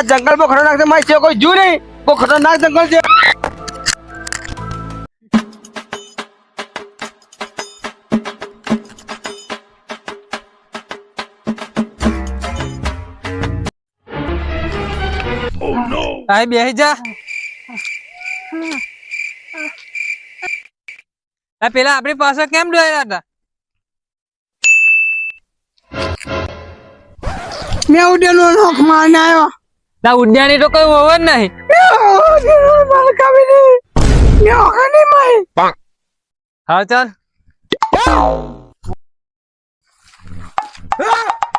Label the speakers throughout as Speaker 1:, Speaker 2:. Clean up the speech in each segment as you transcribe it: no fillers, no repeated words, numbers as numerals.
Speaker 1: જંગલ બહુ ખતરનાક છે મારી કોઈ જોયું નહીં બહુ ખતરનાક જંગલ છે
Speaker 2: આય બેહી જા આ પેલા આપણી પાસે કેમ ડોયા હતા
Speaker 1: મેં ઉડેલો નોખ મારને આવ્યો
Speaker 2: ના ઉડ્યાની તો કોઈ હોવ જ નહીં હા ચાલ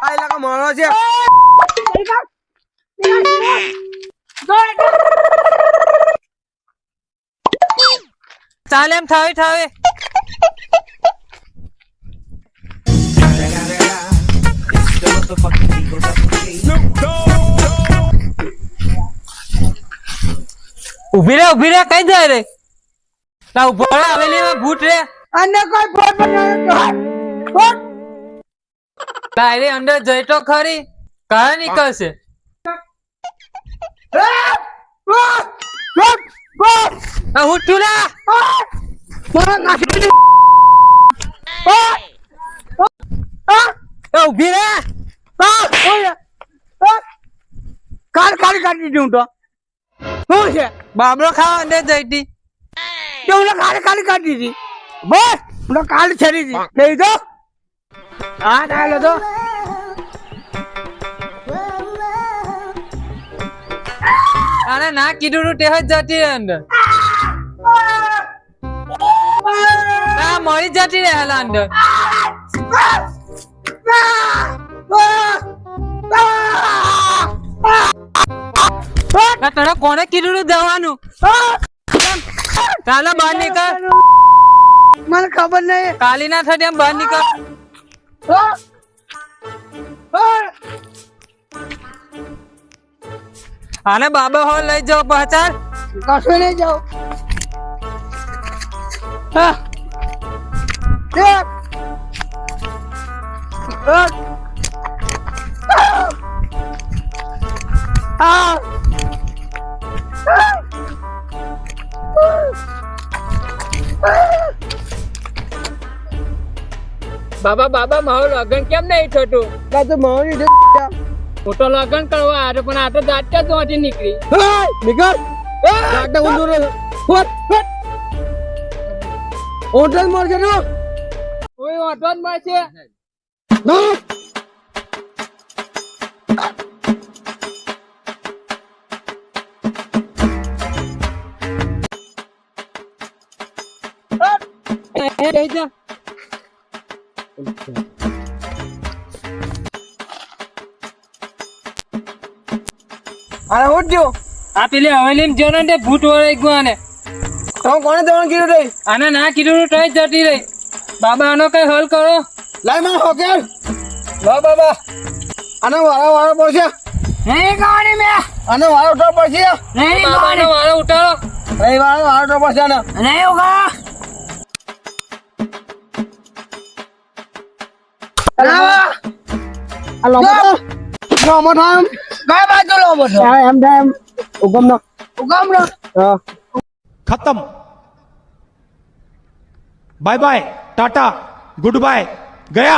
Speaker 1: આ લાગે મારો છે
Speaker 2: ચાલ એમ થાવે થાવે ઉભી રે કઈ જાય રે તા ઉભો રે હવેલી માં ભૂત રે
Speaker 1: અને કોઈ ફોન ફોન
Speaker 2: તારે અંદર જઈ તો ખરી કહાં નીકળશે હું તુલા ઉભી રે
Speaker 1: કાલ કાઢી દીધું તો શું છે
Speaker 2: બાબરો ખાવા અંદર જઈતી
Speaker 1: કાલી કાઢી દીધી બસ હું કાલ છરી દી લઈ દો હા ચાલો તો
Speaker 2: અરે ના કીધું તે જ જતી રે અંદર ના મળી જતી રે હાલ અંદર તને કોને કીધું જવાનું ચાલો બહાર નીકળ
Speaker 1: મને ખબર નહીં
Speaker 2: કાલી ના થતી એમ બહાર નીકળ આને બાબા હોલ લઈ જાઓ પહચાર
Speaker 1: કશું નહીં જાઓ
Speaker 2: બાબા મારું લગન કેમ નહીં થતું
Speaker 1: તો મારી
Speaker 2: મોટો લગન કરવા આવ્યો પણ આ તો દાંત જ નીકળી
Speaker 1: નીકળ હોટલ મળશે ને
Speaker 2: કોઈ ઓટો જ મળશે
Speaker 1: અરે ઉઠ્યો
Speaker 2: આ પેલી હવેલી જો ને ભૂત વળાઈ ગયું આને
Speaker 1: તમે કોને જવાનું કીધું રહી
Speaker 2: આને ના કીધું તો જ જતી રહી બાબા આનો કઈ હલ કરો
Speaker 1: લાય માં હોકેર લો બાબા આનો વાળો પડશે નહીં ગાડી મે આનો વાળો ઉઠાડો પડશે
Speaker 2: નહીં બાબાનો વાળો ઉઠાડો
Speaker 1: નહીં વાળો ઉઠાડો પડશે ને નહીં ઉગા લોમો થામ કઈ બાજુ લોમો થામ એમ થાય ઉગમ નો હા
Speaker 3: खत्म bye bye tata good bye गया